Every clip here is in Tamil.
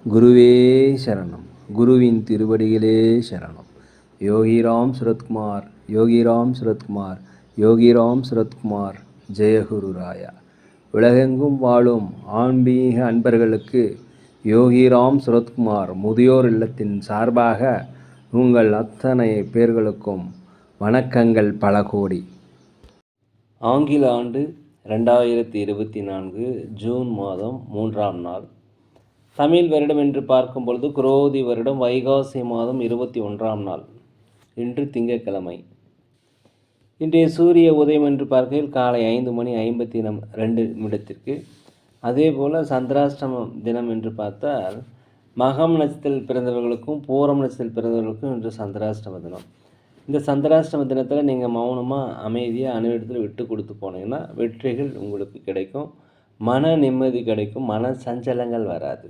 குருவே சரணம். குருவின் திருவடிகளே சரணம். யோகிராம் சுரத்குமார், யோகிராம் சுரத்குமார், யோகிராம் சுரத்குமார். ஜெயகுரு ராயா. உலகெங்கும் வாழும் ஆன்மீக அன்பர்களுக்கு யோகிராம் சுரத்குமார் முதியோர் இல்லத்தின் சார்பாக உங்கள் அத்தனை பேர்களுக்கும் வணக்கங்கள் பல கோடி. ஆங்கில ஆண்டு 2024 ஜூன் மாதம் 3ஆம் நாள். தமிழ் வருடம் என்று பார்க்கும் பொழுது குரோதி வருடம் வைகாசி மாதம் 21ஆம் நாள். இன்று திங்கட்கிழமை. இன்றைய சூரிய உதயம் என்று பார்க்கையில் காலை 5:52 அதே போல் சந்திராஷ்டமம் தினம் என்று பார்த்தால் மகம் நட்சத்திரத்தில் பிறந்தவர்களுக்கும் பூரம் நட்சத்திரத்தில் பிறந்தவர்களுக்கும் இன்று சந்திராஷ்டம தினம். இந்த சந்திராஷ்டம தினத்தில் நீங்கள் மௌனமாக அமைதியாக அனைவரிடத்தில் விட்டு கொடுத்து போனீங்கன்னா வெற்றிகள் உங்களுக்கு கிடைக்கும், மன நிம்மதி கிடைக்கும், மன சஞ்சலங்கள் வராது.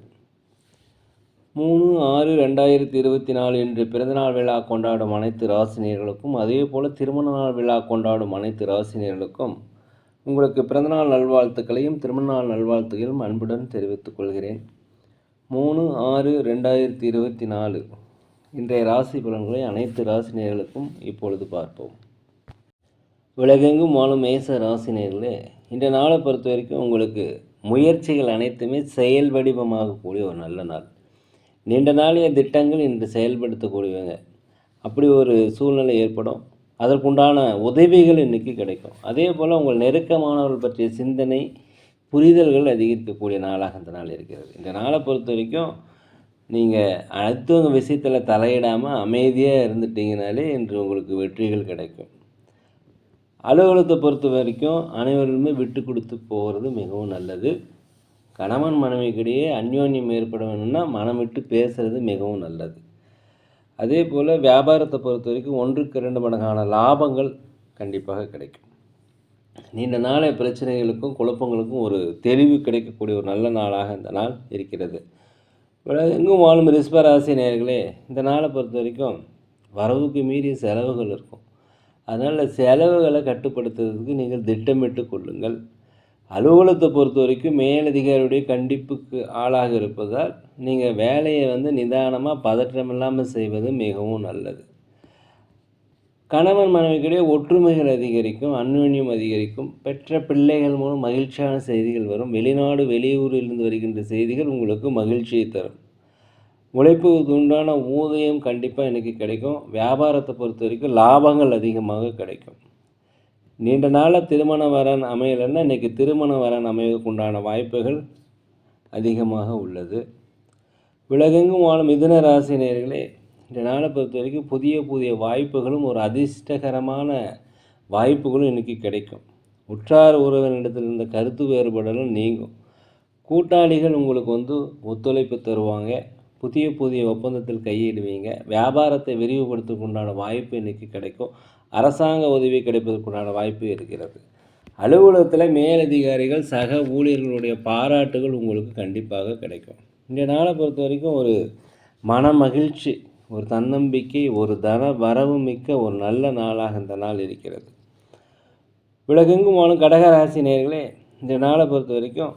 3/6/2024 இன்று பிறந்தநாள் விழா கொண்டாடும் அனைத்து ராசினியர்களுக்கும் அதே போல் திருமண நாள் விழா கொண்டாடும் அனைத்து ராசினியர்களுக்கும் உங்களுக்கு பிறந்தநாள் நல்வாழ்த்துக்களையும் திருமண நாள் நல்வாழ்த்துக்களையும் அன்புடன் தெரிவித்துக் கொள்கிறேன். 3/6/2024 இன்றைய ராசி பலன்களை அனைத்து ராசினியர்களுக்கும் இப்பொழுது பார்ப்போம். உலகெங்கும் வாழும் மேச ராசினியர்களே, இந்த நாளை பொறுத்த வரைக்கும் உங்களுக்கு முயற்சிகள் அனைத்துமே செயல் வடிவமாகக்கூடிய ஒரு நல்ல நாள். நீண்ட நாளைய திட்டங்கள் இன்று செயல்படுத்தக்கூடியவங்க, அப்படி ஒரு சூழ்நிலை ஏற்படும். அதற்குண்டான உதவிகள் இன்றைக்கி கிடைக்கும். அதே போல் உங்கள் நெருக்கமானவர்கள் பற்றிய சிந்தனை புரிதல்கள் அதிகரிக்கக்கூடிய நாளாக இந்த நாள் இருக்கிறது. இந்த நாளை பொறுத்த வரைக்கும் நீங்கள் அடுத்தவங்க விஷயத்தில் தலையிடாமல் அமைதியாக இருந்துட்டீங்கனாலே இன்று உங்களுக்கு வெற்றிகள் கிடைக்கும். அலுவலகத்தை பொறுத்த வரைக்கும் அனைவருமே விட்டு கொடுத்து போகிறது மிகவும் நல்லது. கணவன் மனைவிக்கிடையே அந்யோன்யம் ஏற்பட வேணும்னா மனம் விட்டு பேசுகிறது மிகவும் நல்லது. அதே போல் வியாபாரத்தை பொறுத்த வரைக்கும் 1-2 மடங்கான லாபங்கள் கண்டிப்பாக கிடைக்கும். நீண்ட நாளைய பிரச்சனைகளுக்கும் குழப்பங்களுக்கும் ஒரு தெளிவு கிடைக்கக்கூடிய ஒரு நல்ல நாளாக இந்த நாள் இருக்கிறது. எங்கும் வாழும் ரிஷபராசி நேயர்களே, இந்த நாளை பொறுத்த வரைக்கும் வரவுக்கு மீறிய செலவுகள் இருக்கும். அதனால் செலவுகளை கட்டுப்படுத்துறதுக்கு நீங்கள் திட்டமிட்டு கொள்ளுங்கள். அலுவலகத்தை பொறுத்த வரைக்கும் மேலதிகாரியுடைய கண்டிப்புக்கு ஆளாக இருப்பதால் நீங்கள் வேலையை நிதானமாக பதற்றமில்லாமல் செய்வது மிகவும் நல்லது. கணவன் மனைவிக்கிடையே ஒற்றுமைகள் அதிகரிக்கும், அந்யோன்யம் அதிகரிக்கும். பெற்ற பிள்ளைகள் மூலம் மகிழ்ச்சியான செய்திகள் வரும். வெளிநாடு வெளியூரிலிருந்து வருகின்ற செய்திகள் உங்களுக்கு மகிழ்ச்சியை தரும். உழைப்புக்கு உண்டான ஊதியம் கண்டிப்பாக இன்றைக்கி கிடைக்கும். வியாபாரத்தை பொறுத்த வரைக்கும் லாபங்கள் அதிகமாக கிடைக்கும். நீண்ட நாளாக திருமண வரன் அமையலைன்னா இன்றைக்கி திருமண வரன் அமைவதற்கு உண்டான வாய்ப்புகள் அதிகமாக உள்ளது. உலகெங்கும் வாழும் மிதுன ராசி நேயர்களே, இந்த நாளை பொறுத்த வரைக்கும் புதிய புதிய வாய்ப்புகளும் ஒரு அதிர்ஷ்டகரமான வாய்ப்புகளும் இன்றைக்கி கிடைக்கும். உற்றார் உறவினரிடத்தில் இருந்த கருத்து வேறுபாடுகளும் நீங்கும். கூட்டாளிகள் உங்களுக்கு ஒத்துழைப்பு தருவாங்க. புதிய புதிய ஒப்பந்தத்தில் கையிடுவீங்க. வியாபாரத்தை விரிவுபடுத்துவதற்கு உண்டான வாய்ப்பு இன்றைக்கி கிடைக்கும். அரசாங்க உதவி கிடைப்பதற்குண்டான வாய்ப்பு இருக்கிறது. அலுவலகத்தில் மேலதிகாரிகள் சக ஊழியர்களுடைய பாராட்டுகள் உங்களுக்கு கண்டிப்பாக கிடைக்கும். இந்த நாளை பொறுத்த வரைக்கும் ஒரு மன மகிழ்ச்சி, ஒரு தன்னம்பிக்கை, ஒரு தன வரவு மிக்க ஒரு நல்ல நாளாக இந்த நாள் இருக்கிறது. உலகெங்கும் வாழும் கடகராசி நேயர்களே, இந்த நாளை பொறுத்த வரைக்கும்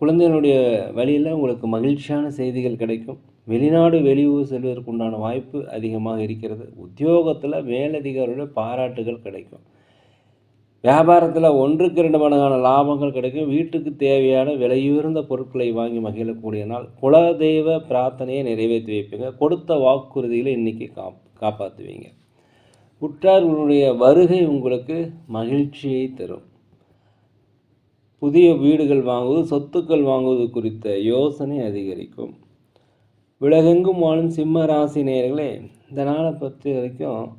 குழந்தைகளுடைய வழியில் உங்களுக்கு மகிழ்ச்சியான செய்திகள் கிடைக்கும். வெளிநாடு வெளியூர் செல்வதற்கு உண்டான வாய்ப்பு அதிகமாக இருக்கிறது. உத்தியோகத்தில் மேலதிகாரியோட பாராட்டுகள் கிடைக்கும். வியாபாரத்தில் 1-2 மடங்கான லாபங்கள் கிடைக்கும். வீட்டுக்கு தேவையான விலையுயர்ந்த பொருட்களை வாங்கி மகிழக்கூடிய நாள். குலதெய்வ பிரார்த்தனையை நிறைவேற்றி வைப்பீங்க. கொடுத்த வாக்குறுதிகளை இன்றைக்கி காப்பாற்றுவீங்க. உற்றார்களுடைய வருகை உங்களுக்கு மகிழ்ச்சியை தரும். புதிய வீடுகள் வாங்குவது, சொத்துக்கள் வாங்குவது குறித்த யோசனை அதிகரிக்கும். உலகெங்கும் வாழும் சிம்ம ராசி நேயர்களே, இந்த நாளை பொறுத்த வரைக்கும்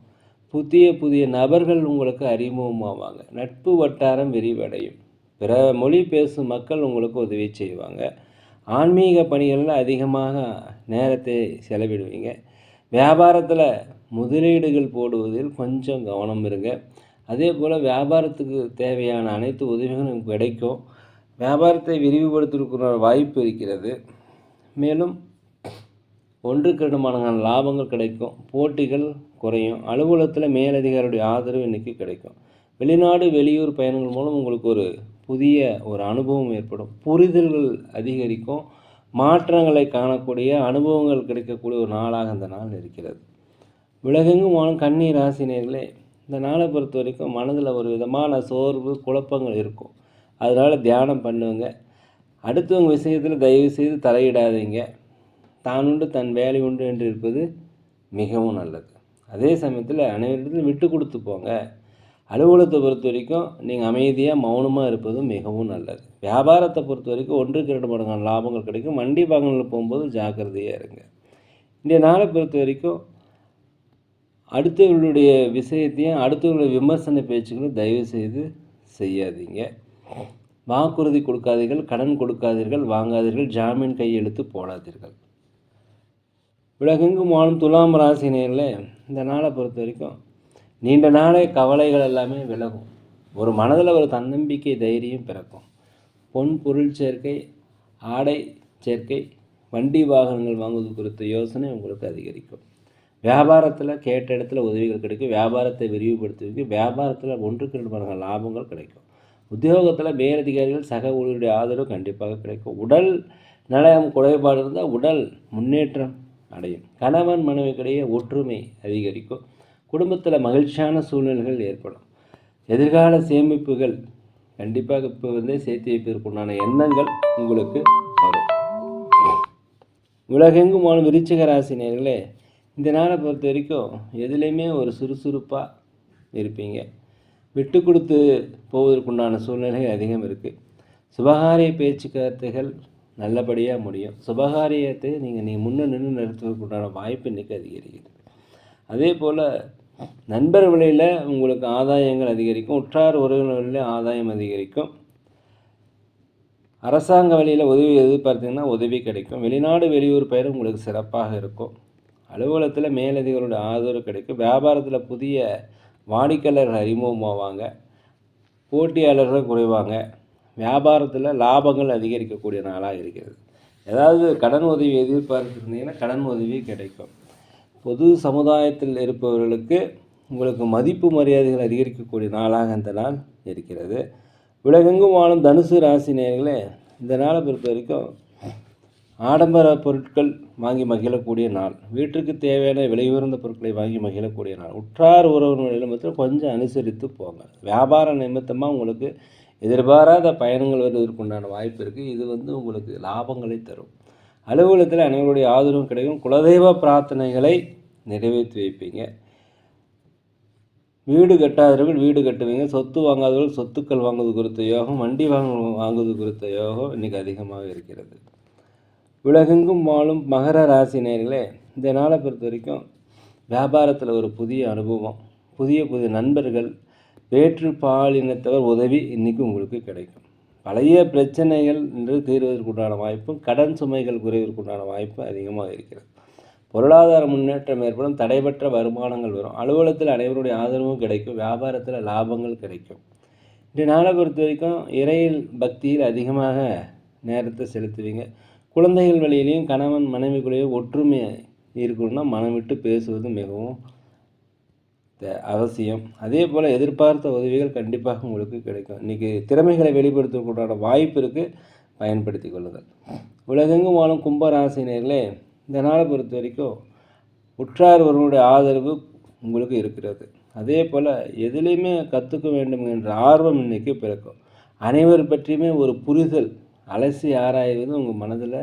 புதிய புதிய நபர்கள் உங்களுக்கு அறிமுகமாவாங்க. நட்பு வட்டாரம் விரிவடையும். பிற மொழி பேசும் மக்கள் உங்களுக்கு உதவி செய்வாங்க. ஆன்மீக பணிகளில் அதிகமாக நேரத்தை செலவிடுவீங்க. வியாபாரத்தில் முதலீடுகள் போடுவதில் கொஞ்சம் கவனம் இருங்க. அதே போல் வியாபாரத்துக்கு தேவையான அனைத்து உதவிகளும் கிடைக்கும். வியாபாரத்தை விரிவுபடுத்துவதற்குற வாய்ப்பு இருக்கிறது. மேலும் 1-2 மடங்கான லாபங்கள் கிடைக்கும். போட்டிகள் குறையும். அலுவலகத்தில் மேலதிகாரியுடைய ஆதரவு இன்றைக்கி கிடைக்கும். வெளிநாடு வெளியூர் பயணங்கள் மூலம் உங்களுக்கு ஒரு புதிய ஒரு அனுபவம் ஏற்படும். புரிதல்கள் அதிகரிக்கும். மாற்றங்களை காணக்கூடிய அனுபவங்கள் கிடைக்கக்கூடிய ஒரு நாளாக இந்த நாள் இருக்கிறது. உலகெங்கும் வாழும் கன்னி ராசினியர்களே, இந்த நாளை பொறுத்த வரைக்கும் மனதில் ஒரு விதமான சோர்வு குழப்பங்கள் இருக்கும். அதனால் தியானம் பண்ணுங்க. அடுத்தவங்க விஷயத்தில் தயவு செய்து தலையிடாதீங்க. தான் உண்டு தன் வேலை உண்டு என்று இருப்பது மிகவும் நல்லது. அதே சமயத்தில் அனைவரிடத்திலும் விட்டு கொடுத்து போங்க. அலுவலகத்தை பொறுத்த வரைக்கும் நீங்கள் அமைதியாக மௌனமாக இருப்பதும் மிகவும் நல்லது. வியாபாரத்தை பொறுத்த வரைக்கும் 1க்கு 2 மடங்கான லாபங்கள் கிடைக்கும். வண்டி வாகனங்கள் போகும்போது ஜாக்கிரதையாக இருங்க. இன்றைய நாளை பொறுத்த வரைக்கும் அடுத்தவர்களுடைய விஷயத்தையும் அடுத்தவர்களுடைய விமர்சன பேச்சுக்களும் தயவு செய்து செய்யாதீங்க. வாக்குறுதி கொடுக்காதீர்கள், கடன் கொடுக்காதீர்கள், வாங்காதீர்கள், ஜாமீன் கையெழுத்து போடாதீர்கள். உலகெங்கும் வாழும் துலாம் ராசினியரில் இந்த நாளை பொறுத்த வரைக்கும் நீண்ட நாளே கவலைகள் எல்லாமே விலகும். ஒரு மனதில் ஒரு தன்னம்பிக்கை தைரியம் பிறக்கும். பொன் பொருள் சேர்க்கை, ஆடை சேர்க்கை, வண்டி வாகனங்கள் வாங்குவது குறித்த யோசனை உங்களுக்கு அதிகரிக்கும். வியாபாரத்தில் கேட்ட இடத்துல உதவிகள் கிடைக்கும். வியாபாரத்தை விரிவுபடுத்துவதற்கு வியாபாரத்தில் 1க்கு 2 மடங்கு லாபங்கள் கிடைக்கும். உத்தியோகத்தில் மேலதிகாரிகள் சக ஊழியருடைய ஆதரவு கண்டிப்பாக கிடைக்கும். உடல் நலம் குறைபாடு இருந்தால் உடல் முன்னேற்றம் அடையும். கணவன் மனைவிக்கிடையே ஒற்றுமை அதிகரிக்கும். குடும்பத்தில் மகிழ்ச்சியான சூழ்நிலைகள் ஏற்படும். எதிர்கால சேமிப்புகள் கண்டிப்பாக இப்போ சேர்த்து வைப்பதற்குண்டான எண்ணங்கள் உங்களுக்கு வரும். உலகெங்கும் வாழும் விருச்சிக ராசினியர்களே, இந்த நாளை பொறுத்த வரைக்கும் எதுலேயுமே ஒரு சுறுசுறுப்பாக இருப்பீங்க. விட்டு கொடுத்து போவதற்குண்டான சூழ்நிலைகள் அதிகம் இருக்குது. சுபகாரிய பேச்சுக்கருத்துகள் நல்லபடியாக முடியும். சுபகாரியத்தை நீங்கள் முன்னே நின்று நடத்துவதற்குண்டான வாய்ப்பு இன்றைக்கி அதிகரிக்கிறது. அதே போல் நண்பர் வழியில் உங்களுக்கு ஆதாயங்கள் அதிகரிக்கும். உற்றார் உறவினர்களில் ஆதாயம் அதிகரிக்கும். அரசாங்க வழியில் உதவி எதிர்பார்த்தீங்கன்னா உதவி கிடைக்கும். வெளிநாடு வெளியூர் பெயர் உங்களுக்கு சிறப்பாக இருக்கும். அலுவலகத்தில் மேலதிகாரிகளுடைய ஆதரவு கிடைக்கும். வியாபாரத்தில் புதிய வாடிக்கையாளர்கள் அறிமுகமாவாங்க. போட்டியாளர்கள் குறைவாங்க. வியாபாரத்தில் லாபங்கள் அதிகரிக்கக்கூடிய நாளாக இருக்கிறது. ஏதாவது கடன் உதவி எதிர்பார்த்துருந்தீங்கன்னா கடன் உதவி கிடைக்கும். பொது சமுதாயத்தில் இருப்பவர்களுக்கு உங்களுக்கு மதிப்பு மரியாதைகள் அதிகரிக்கக்கூடிய நாளாக இந்த நாள் இருக்கிறது. உலகெங்கும் வாழும் தனுசு ராசினியர்களே, இந்த நாளை பொறுத்த வரைக்கும் ஆடம்பர பொருட்கள் வாங்கி மகிழக்கூடிய நாள். வீட்டுக்கு தேவையான விலையுயர்ந்த பொருட்களை வாங்கி மகிழக்கூடிய நாள். உற்றார் உறவினர்களிடம் மட்டும் கொஞ்சம் அனுசரித்து போங்க. வியாபார நிமித்தமாக உங்களுக்கு எதிர்பாராத பயணங்கள் வருவதற்குண்டான வாய்ப்பு இருக்குது. இது உங்களுக்கு லாபங்களை தரும். அலுவலகத்தில் அனைவருடைய ஆதரவும் கிடைக்கும். குலதெய்வ பிரார்த்தனைகளை நிறைவேற்றி வைப்பீங்க. வீடு கட்டாதவர்கள் வீடு கட்டுவீங்க. சொத்து வாங்காதவர்கள் சொத்துக்கள் வாங்குவது குறித்த யோகம், வண்டி வாங்குவது குறித்த யோகம் இன்றைக்கி அதிகமாக இருக்கிறது. உலகெங்கும் வாழும் மகர ராசினியர்களே, இந்த நாளை பொறுத்த வரைக்கும் வியாபாரத்தில் ஒரு புதிய அனுபவம், புதிய புதிய நண்பர்கள், வேற்று பாலினத்தவர் உதவி இன்றைக்கி உங்களுக்கு கிடைக்கும். பழைய பிரச்சனைகள் என்று தீர்வதற்குண்டான வாய்ப்பும் கடன் சுமைகள் குறைவதற்குண்டான வாய்ப்பு அதிகமாக இருக்கிறது. பொருளாதார முன்னேற்றம் ஏற்படும். தடைபற்ற வருமானங்கள் வரும். அலுவலகத்தில் அனைவருடைய ஆதரவும் கிடைக்கும். வியாபாரத்தில் லாபங்கள் கிடைக்கும். இந்த நாளை பொறுத்த வரைக்கும் இறையில் பக்தியில் அதிகமாக நேரத்தை செலுத்துவீங்க. குழந்தைகள் வழியிலையும் கணவன் மனைவிக்குள்ளேயும் ஒற்றுமை இருக்கணும்னா மனம் விட்டு பேசுவது மிகவும் அவசியம். அதே போல் எதிர்பார்த்த உதவிகள் கண்டிப்பாக உங்களுக்கு கிடைக்கும். இன்றைக்கி திறமைகளை வெளிப்படுத்தக்கூடாத வாய்ப்பு இருக்குது, பயன்படுத்தி கொள்ளுங்கள். உலகெங்கும் வாழும் கும்பராசினியர்களே, இந்த நாளை பொறுத்த வரைக்கும் உற்றார் ஒருவருடைய ஆதரவு உங்களுக்கு இருக்கிறது. அதே போல் எதுலேயுமே கற்றுக்க வேண்டும் என்ற ஆர்வம் இன்றைக்கி பிறக்கும். அனைவர் பற்றியுமே ஒரு புரிதல், அலசி ஆராய்வது உங்கள் மனதில்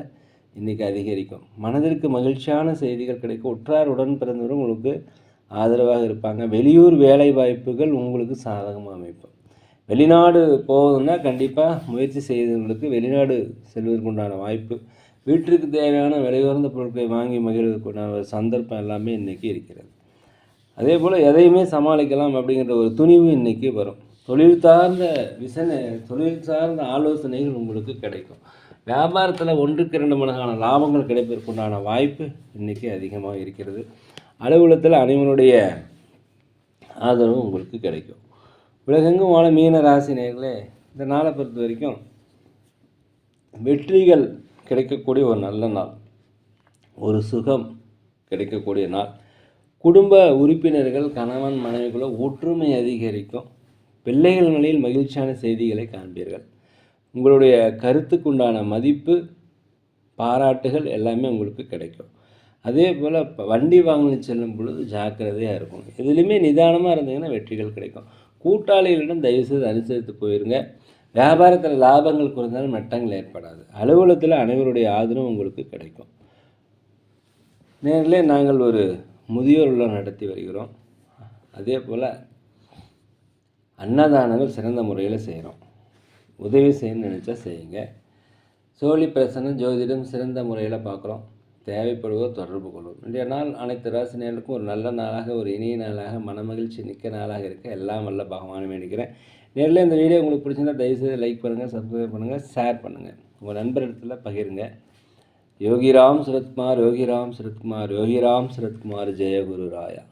இன்றைக்கி அதிகரிக்கும். மனதிற்கு மகிழ்ச்சியான செய்திகள் கிடைக்கும். உற்றார் உடன் பிறந்தவரும் உங்களுக்கு ஆதரவாக இருப்பாங்க. வெளியூர் வேலை வாய்ப்புகள் உங்களுக்கு சாதகமாக அமைக்கும். வெளிநாடு போகுதுன்னா கண்டிப்பாக முயற்சி செய்தவங்களுக்கு வெளிநாடு செல்வதற்குண்டான வாய்ப்பு, வீட்டிற்கு தேவையான விலையுயர்ந்த பொருட்களை வாங்கி மகிழ்வதற்குண்டான ஒரு சந்தர்ப்பம் எல்லாமே இன்றைக்கி இருக்கிறது. அதே போல் எதையுமே சமாளிக்கலாம் அப்படிங்கிற ஒரு துணிவு இன்றைக்கி வரும். தொழில் சார்ந்த ஆலோசனைகள் உங்களுக்கு கிடைக்கும். வியாபாரத்தில் 1க்கு 2 மடங்கான லாபங்கள் கிடைப்பதற்குண்டான வாய்ப்பு இன்றைக்கி அதிகமாக இருக்கிறது. அலுவலகத்தில் அனைவருடைய ஆதரவு உங்களுக்கு கிடைக்கும். உலகெங்கும் வாழ மீன ராசினியர்களே, இந்த நாளை பொறுத்த வரைக்கும் வெற்றிகள் கிடைக்கக்கூடிய ஒரு நல்ல நாள், ஒரு சுகம் கிடைக்கக்கூடிய நாள். குடும்ப உறுப்பினர்கள் கணவன் மனைவிக்குள்ள ஒற்றுமை அதிகரிக்கும். பிள்ளைகள் நிலையில் மகிழ்ச்சியான செய்திகளை காண்பீர்கள். உங்களுடைய கருத்துக்குண்டான மதிப்பு பாராட்டுகள் எல்லாமே உங்களுக்கு கிடைக்கும். அதே போல் வண்டி வாங்கி செல்லும் பொழுது ஜாக்கிரதையாக இருக்கணும். எதுலேயுமே நிதானமாக இருந்தீங்கன்னா வெற்றிகள் கிடைக்கும். கூட்டாளிகளிடம் தயவுசெய்து அனுசரித்து போயிருங்க. வியாபாரத்தில் லாபங்கள் குறைந்தாலும் நட்டங்கள் ஏற்படாது. அலுவலகத்தில் அனைவருடைய ஆதரவும் உங்களுக்கு கிடைக்கும். நேரிலே நாங்கள் ஒரு முதியோர் இல்லம் நடத்தி வருகிறோம். அதே போல் அன்னதானங்கள் சிறந்த முறையில் செய்கிறோம். உதவி செய்யணும்னு நினச்சா செய்யுங்க. சோழி பிரசனம் ஜோதிடம் சிறந்த முறையில் பார்க்குறோம். தேவைப்படுவோர் தொடர்பு கொள்வோம். இன்றைய நாள் அனைத்து ராசினியர்களுக்கும் ஒரு நல்ல நாளாக, ஒரு இனிய நாளாக, மனமகிழ்ச்சி மிக்க நாளாக இருக்க எல்லாம் வல்ல பகவானை வேண்டிக்கிறேன். நேரில் இந்த வீடியோ உங்களுக்கு பிடிச்சிருந்தால் தயவுசெய்து லைக் பண்ணுங்கள், சப்ஸ்கிரைப் பண்ணுங்கள், ஷேர் பண்ணுங்கள், உங்கள் நண்பர்களிடத்தில் பகிருங்க. யோகிராம் சுரத்குமார், யோகிராம் சுரத்குமார், யோகிராம் சுரத்குமார், ஜெய குரு ராயா.